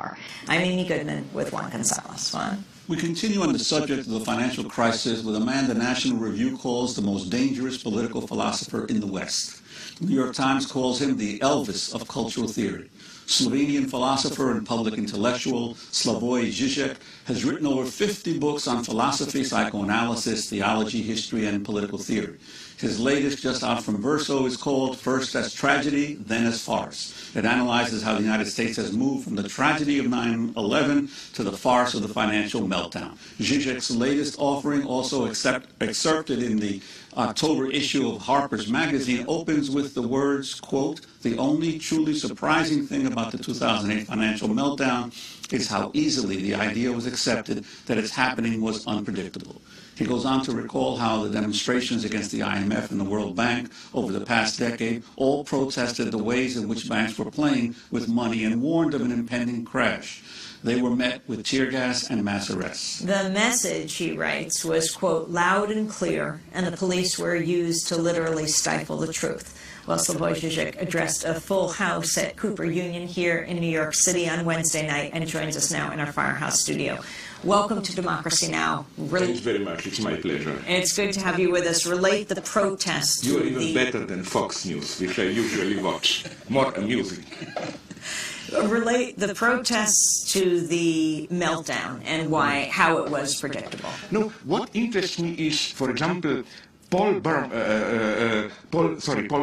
I'm Amy Goodman with Juan Gonzalez. Juan? We continue on the subject of the financial crisis with a man the National Review calls the most dangerous political philosopher in the West. The New York Times calls him the Elvis of cultural theory. Slovenian philosopher and public intellectual Slavoj Zizek has written over 50 books on philosophy, psychoanalysis, theology, history, and political theory. His latest, just out from Verso, is called First as Tragedy, Then as Farce. It analyzes how the United States has moved from the tragedy of 9/11 to the farce of the financial meltdown. Zizek's latest offering, also excerpted in the October issue of Harper's Magazine, opens with the words, quote, "The only truly surprising thing about the 2008 financial meltdown is how easily the idea was accepted that its happening was unpredictable." He goes on to recall how the demonstrations against the IMF and the World Bank over the past decade all protested the ways in which banks were playing with money and warned of an impending crash. They were met with tear gas and mass arrests. The message, he writes, was, quote, loud and clear, and the police were used to literally stifle the truth. Well, Slavoj Zizek addressed a full house at Cooper Union here in New York City on Wednesday night and joins us now in our Firehouse studio. Welcome to Democracy Now! Thanks very much. It's my pleasure. It's good to have you with us. Relate the protest. You are even better than Fox News, which I usually watch. More amusing. Relate the protests to the meltdown and how it was predictable. No, what interests me is, for example, Paul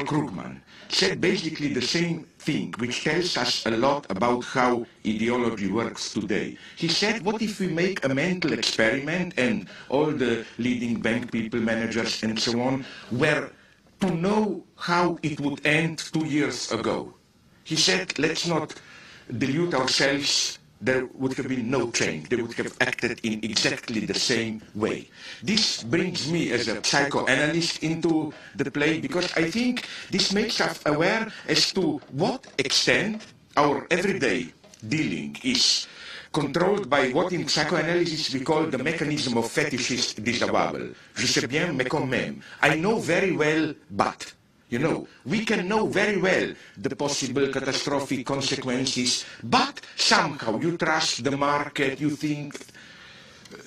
Krugman said basically the same thing, which tells us a lot about how ideology works today. He said, what if we make a mental experiment, and all the leading bank people, managers and so on, were to know how it would end 2 years ago. He said, let's not delude ourselves. There would have been no change. They would have acted in exactly the same way. This brings me as a psychoanalyst into the play, because I think this makes us aware as to what extent our everyday dealing is controlled by what in psychoanalysis we call the mechanism of fetishist disavowal. Je sais bien, mais quand même. I know very well, but. You know, we can know very well the possible catastrophic consequences, but somehow you trust the market, you think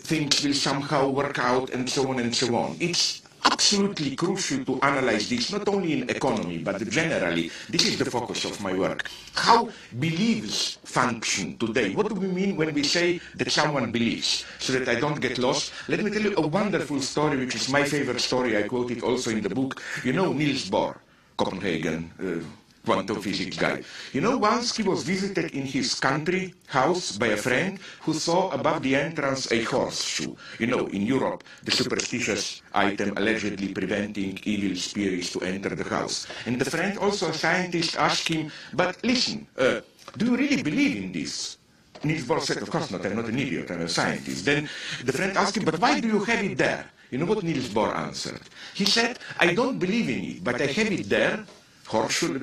things will somehow work out, and so on and so on. It's absolutely crucial to analyze this, not only in economy, but generally. This is the focus of my work. How beliefs function today. What do we mean when we say that someone believes? So that I don't get lost, let me tell you a wonderful story, which is my favorite story. I quote it also in the book. You know Niels Bohr, Copenhagen, quantum physics guy. You know, once he was visited in his country house by a friend who saw above the entrance a horseshoe. You know, in Europe, the superstitious item allegedly preventing evil spirits to enter the house. And the friend, also a scientist, asked him, but listen, do you really believe in this? Niels Bohr said, of course not, I'm not an idiot, I'm a scientist. Then the friend asked him, but why do you have it there? You know what Niels Bohr answered? He said, I don't believe in it, but I have it there, horseshoe,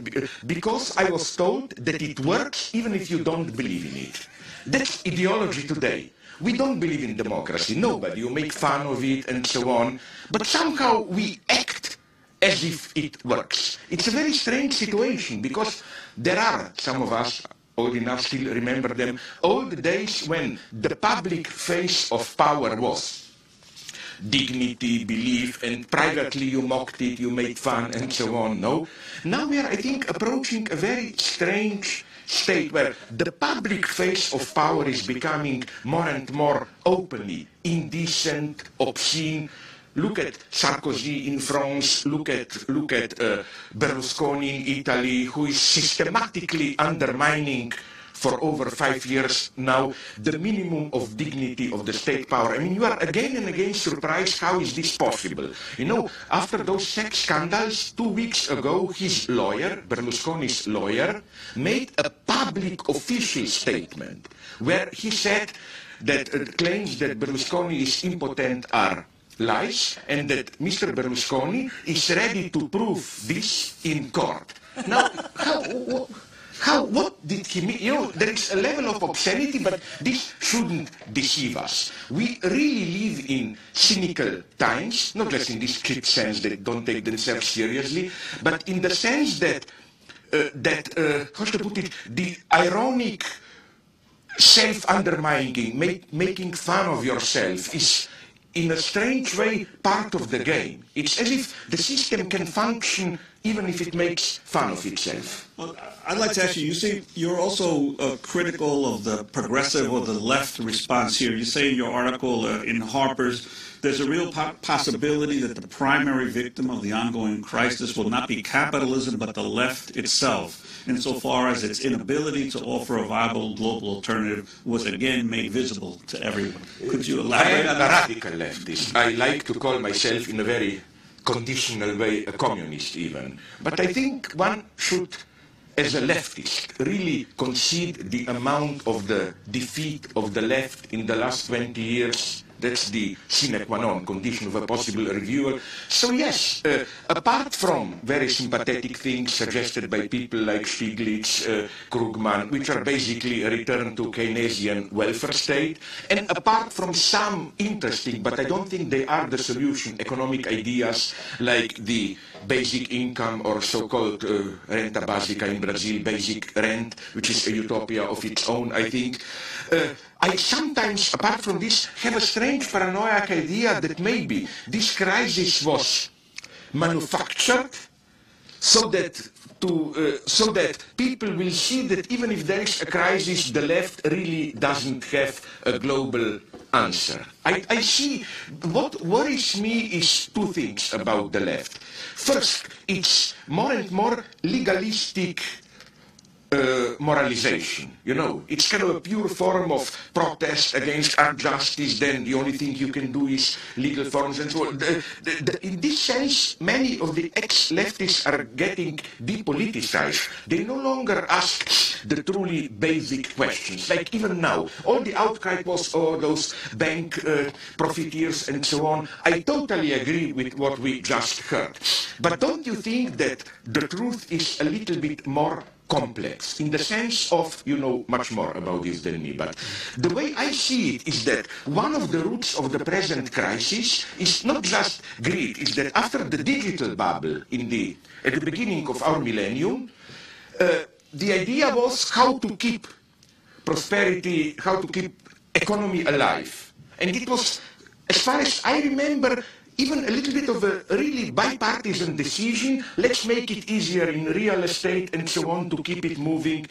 because I was told that it works even if you don't believe in it. That's ideology today. We don't believe in democracy, nobody. You make fun of it and so on, but somehow we act as if it works. It's a very strange situation, because there are, some of us, old enough still remember them, old days when the public face of power was dignity, belief, and privately you mocked it, you made fun, and so on. No? Now we are, I think, approaching a very strange state where the public face of power is becoming more and more openly indecent, obscene. Look at Sarkozy in France, look at Berlusconi in Italy, who is systematically undermining for over 5 years now the minimum of dignity of the state power. I mean, you are again and again surprised, how is this possible? You know, after those sex scandals, 2 weeks ago, his lawyer, Berlusconi's lawyer, made a public official statement where he said that claims that Berlusconi is impotent are lies, and that Mr. Berlusconi is ready to prove this in court. Now, what did he mean? You know, there is a level of obscenity, but this shouldn't deceive us. We really live in cynical times, not just in this cheap sense that don't take themselves seriously, but in the sense that, how should I put it, the ironic self-undermining, making fun of yourself is, in a strange way, part of the game. It's as if the system can function even if it makes fun of itself. Well, I'd like to ask you, you say you're also critical of the progressive or the left response here. You say in your article in Harper's, there's a real possibility that the primary victim of the ongoing crisis will not be capitalism, but the left itself, insofar as its inability to offer a viable global alternative was again made visible to everyone. Could you elaborate on that? I am a radical leftist. I like to call myself, in a very conditional way, a communist even. But I think one should, as a leftist, really concede the amount of the defeat of the left in the last 20 years. That's the sine qua non condition of a possible reviewer. So yes, apart from very sympathetic things suggested by people like Stiglitz, Krugman, which are basically a return to Keynesian welfare state, and apart from some interesting, but I don't think they are the solution, economic ideas like the basic income or so-called renta basica in Brazil, basic rent, which is a utopia of its own, I think. I sometimes, apart from this, have a strange paranoid idea that maybe this crisis was manufactured so that people will see that even if there is a crisis, the left really doesn't have a global answer. I see, what worries me is two things about the left. First, it's more and more legalistic moralization, you know. It's kind of a pure form of protest against injustice, then the only thing you can do is legal forms and so on. In this sense, many of the ex-leftists are getting depoliticized. They no longer ask the truly basic questions. Like even now, all the outcry was, oh, those bank profiteers and so on. I totally agree with what we just heard. But don't you think that the truth is a little bit more complex, in the sense of, you know much more about this than me, but the way I see it is that one of the roots of the present crisis is not just greed, it's that after the digital bubble at the beginning of our millennium, the idea was how to keep prosperity, how to keep economy alive. And it was, as far as I remember, even a little bit of a really bipartisan decision. Let's make it easier in real estate and so on to keep it moving.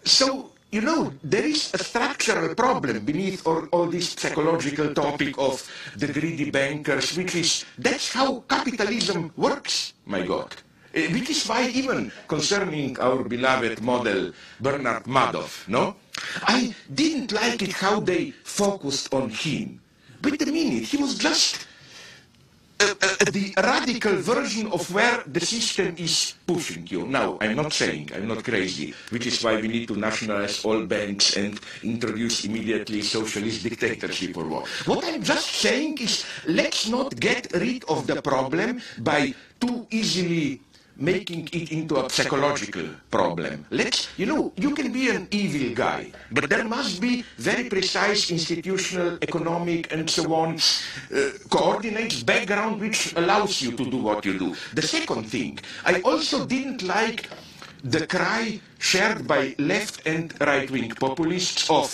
So, you know, there is a structural problem beneath all this psychological topic of the greedy bankers, which is, that's how capitalism works, my God. Which is why even concerning our beloved model, Bernard Madoff, no? I didn't like it how they focused on him. Wait a minute, he was just the radical version of where the system is pushing you. Now, I'm not saying, I'm not crazy, which is why we need to nationalize all banks and introduce immediately socialist dictatorship or what. What I'm just saying is, let's not get rid of the problem by too easily making it into a psychological problem. You know, you can be an evil guy, but there must be very precise institutional, economic, and so on, coordinates, background which allows you to do what you do. The second thing, I also didn't like the cry shared by left and right-wing populists of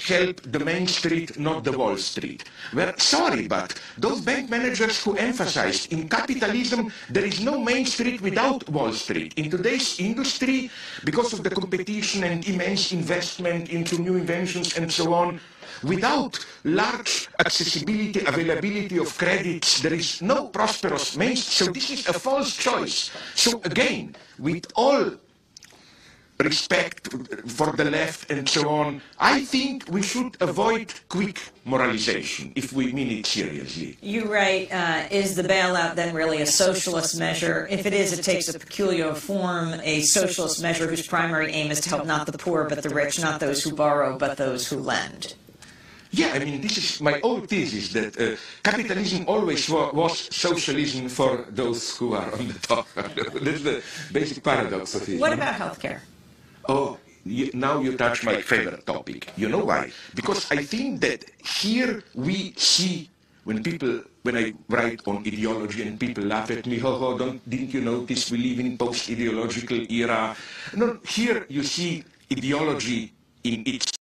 help the Main Street, not the Wall Street. Well, sorry, but those bank managers who emphasized in capitalism there is no Main Street without Wall Street. In today's industry, because of the competition and immense investment into new inventions and so on, without large accessibility, availability of credits, there is no prosperous Main Street. So this is a false choice. So again, with all respect for the left and so on, I think we should avoid quick moralization if we mean it seriously. You write, is the bailout then really a socialist measure? If it is, it takes a peculiar form, a socialist measure whose primary aim is to help not the poor but the rich, not those who borrow but those who lend. Yeah, I mean, this is my old thesis, that capitalism always was socialism for those who are on the top. That's the basic paradox of it. What about healthcare? Oh, now you touch my favorite topic. You know why? Because I think that here we see, when I write on ideology and people laugh at me, didn't you notice we live in post-ideological era? No, here you see ideology in its